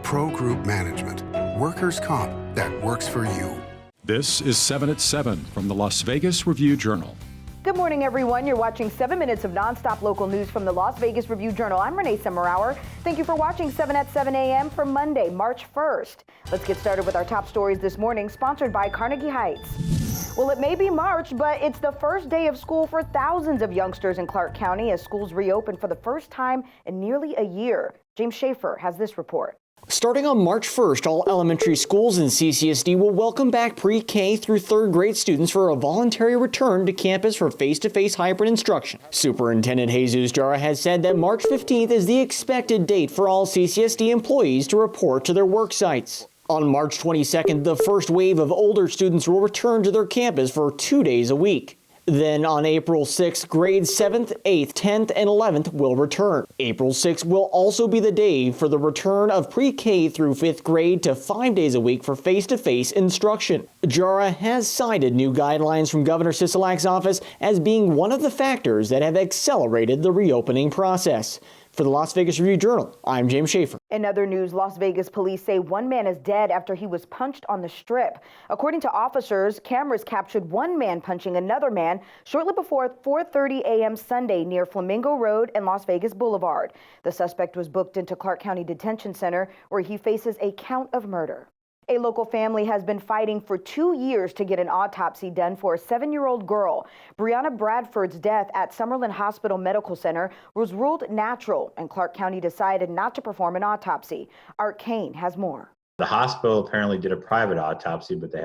Pro Group Management. Workers' comp that works for you. This is 7 at 7 from the Las Vegas Review-Journal. Good morning, everyone. You're watching 7 minutes of nonstop local news from the Las Vegas Review-Journal. I'm Renee Summerhour. Thank you for watching 7 at 7 a.m. for Monday, March 1st. Let's get started with our top stories this morning, sponsored by Carnegie Heights. Well, it may be March, but it's the first day of school for thousands of youngsters in Clark County as schools reopen for the first time in nearly a year. James Schaefer has this report. Starting on March 1st, all elementary schools in CCSD will welcome back pre-K through third grade students for a voluntary return to campus for face-to-face hybrid instruction. Superintendent Jesus Jara has said that March 15th is the expected date for all CCSD employees to report to their work sites. On March 22nd, the first wave of older students will return to their campus for 2 days a week. Then on April 6th, grades 7th, 8th, 10th, and 11th will return. April 6th will also be the day for the return of pre-K through 5th grade to 5 days a week for face-to-face instruction. Jara has cited new guidelines from Governor Sisolak's office as being one of the factors that have accelerated the reopening process. For the Las Vegas Review-Journal, I'm James Schaefer. In other news, Las Vegas police say one man is dead after he was punched on the Strip. According to officers, cameras captured one man punching another man shortly before 4:30 a.m. Sunday near Flamingo Road and Las Vegas Boulevard. The suspect was booked into Clark County Detention Center, where he faces a count of murder. A local family has been fighting for 2 years to get an autopsy done for a 7-year-old girl. Brianna Bradford's death at Summerlin Hospital Medical Center was ruled natural, and Clark County decided not to perform an autopsy. Art Kane has more. The hospital apparently did a private autopsy, but the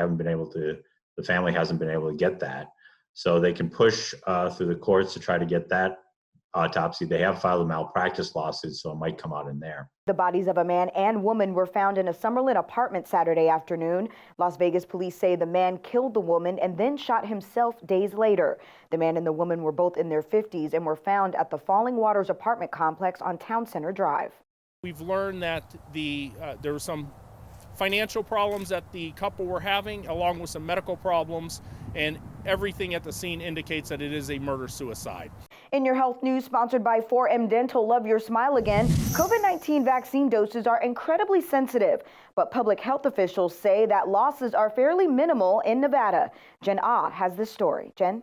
family hasn't been able to get that. So they can push through the courts to try to get that autopsy. They have filed a malpractice lawsuit, so it might come out in there. The bodies of a man and woman were found in a Summerlin apartment Saturday afternoon. Las Vegas police say the man killed the woman and then shot himself days later. The man and the woman were both in their 50s and were found at the Falling Waters apartment complex on Town Center Drive. We've learned that there were some financial problems that the couple were having, along with some medical problems, and everything at the scene indicates that it is a murder-suicide. In your health news, sponsored by 4M Dental, love your smile again. COVID-19 vaccine doses are incredibly sensitive, but public health officials say that losses are fairly minimal in Nevada. Jen Ah has this story. Jen?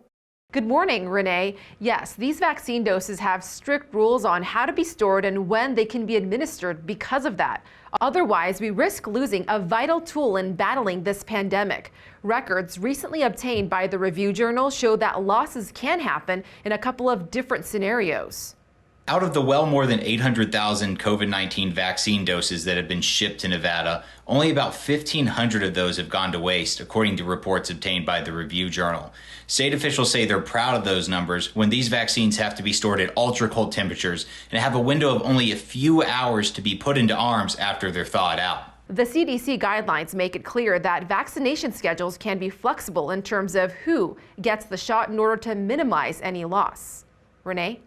Good morning, Renee. Yes, these vaccine doses have strict rules on how to be stored and when they can be administered because of that. Otherwise, we risk losing a vital tool in battling this pandemic. Records recently obtained by the Review-Journal show that losses can happen in a couple of different scenarios. Out of the well more than 800,000 COVID-19 vaccine doses that have been shipped to Nevada, only about 1,500 of those have gone to waste, according to reports obtained by the Review-Journal. State officials say they're proud of those numbers when these vaccines have to be stored at ultra-cold temperatures and have a window of only a few hours to be put into arms after they're thawed out. The CDC guidelines make it clear that vaccination schedules can be flexible in terms of who gets the shot in order to minimize any loss. Renee?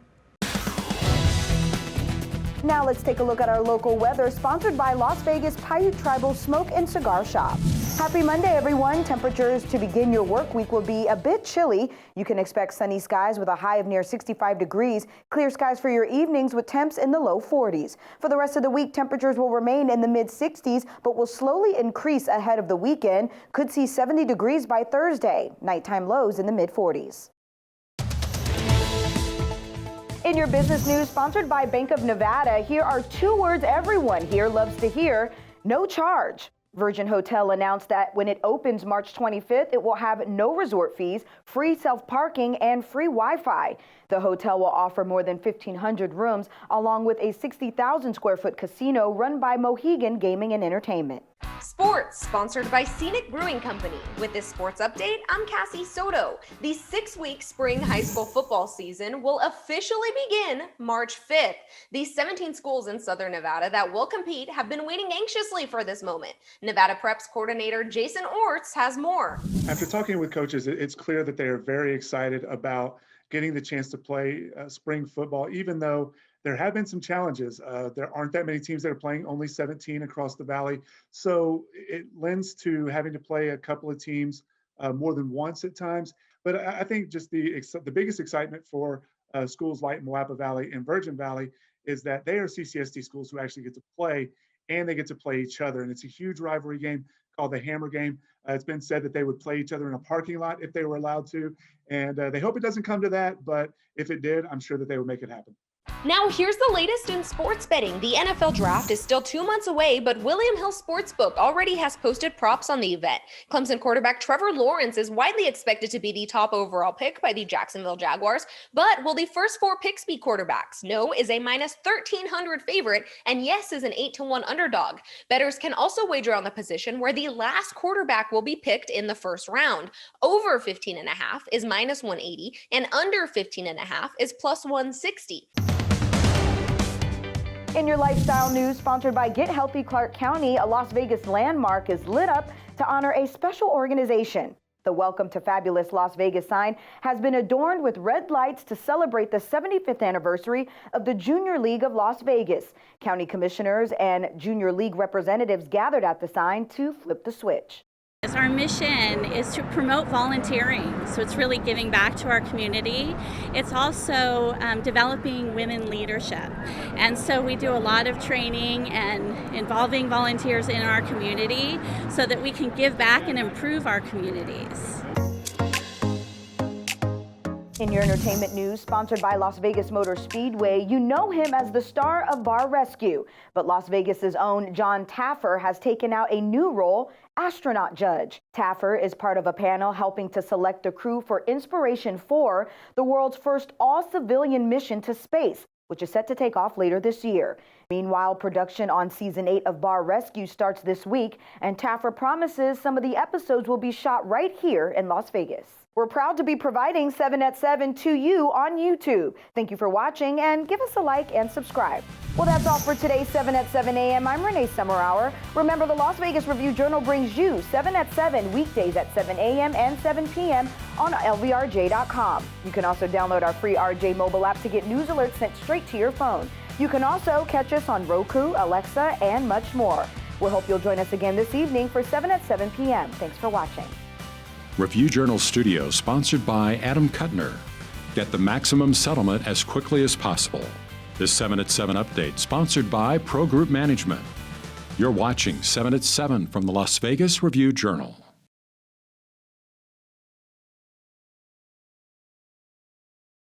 Now let's take a look at our local weather, sponsored by Las Vegas Paiute Tribal Smoke and Cigar Shop. Happy Monday, everyone. Temperatures to begin your work week will be a bit chilly. You can expect sunny skies with a high of near 65 degrees. Clear skies for your evenings with temps in the low 40s. For the rest of the week, temperatures will remain in the mid 60s, but will slowly increase ahead of the weekend. Could see 70 degrees by Thursday. Nighttime lows in the mid 40s. In your business news, sponsored by Bank of Nevada, here are 2 words everyone here loves to hear: no charge. Virgin Hotel announced that when it opens March 25th, it will have no resort fees, free self-parking, and free Wi-Fi. The hotel will offer more than 1,500 rooms, along with a 60,000 square foot casino run by Mohegan Gaming and Entertainment. Sports, sponsored by Scenic Brewing Company. With this sports update, I'm Cassie Soto. The 6-week spring high school football season will officially begin March 5th. The 17 schools in Southern Nevada that will compete have been waiting anxiously for this moment. Nevada Preps coordinator Jason Orts has more. After talking with coaches, it's clear that they are very excited about getting the chance to play spring football, even though there have been some challenges. There aren't that many teams that are playing, only 17 across the valley. So it lends to having to play a couple of teams more than once at times. But I think just the biggest excitement for schools like Moapa Valley and Virgin Valley is that they are CCSD schools who actually get to play and they get to play each other. And it's a huge rivalry game called the Hammer Game. It's been said that they would play each other in a parking lot if they were allowed to. And they hope it doesn't come to that. But if it did, I'm sure that they would make it happen. Now, here's the latest in sports betting. The NFL draft is still 2 months away, but William Hill Sportsbook already has posted props on the event. Clemson quarterback Trevor Lawrence is widely expected to be the top overall pick by the Jacksonville Jaguars. But will the first 4 picks be quarterbacks? No is a minus 1,300 favorite, and yes is an 8-1 underdog. Bettors can also wager on the position where the last quarterback will be picked in the first round. Over 15.5 is minus 180, and under 15.5 is plus 160. In your lifestyle news, sponsored by Get Healthy Clark County, a Las Vegas landmark is lit up to honor a special organization. The Welcome to Fabulous Las Vegas sign has been adorned with red lights to celebrate the 75th anniversary of the Junior League of Las Vegas. County commissioners and Junior League representatives gathered at the sign to flip the switch. Our mission is to promote volunteering, so it's really giving back to our community. It's also developing women leadership, and so we do a lot of training and involving volunteers in our community so that we can give back and improve our communities. In your entertainment news, sponsored by Las Vegas Motor Speedway, you know him as the star of Bar Rescue, but Las Vegas's own Jon Taffer has taken out a new role, astronaut judge. Taffer is part of a panel helping to select the crew for Inspiration 4, the world's first all-civilian mission to space, which is set to take off later this year. Meanwhile, production on Season 8 of Bar Rescue starts this week, and Taffer promises some of the episodes will be shot right here in Las Vegas. We're proud to be providing 7 at 7 to you on YouTube. Thank you for watching, and give us a like and subscribe. Well, that's all for today's 7 at 7 a.m. I'm Renee Summerhour. Remember, the Las Vegas Review-Journal brings you 7 at 7 weekdays at 7 a.m. and 7 p.m. on lvrj.com. You can also download our free RJ mobile app to get news alerts sent straight to your phone. You can also catch us on Roku, Alexa, and much more. We hope you'll join us again this evening for 7 at 7 p.m. Thanks for watching. Review Journal Studio, sponsored by Adam Kuttner. Get the maximum settlement as quickly as possible. This 7 at 7 update, sponsored by Pro Group Management. You're watching 7 at 7 from the Las Vegas Review Journal.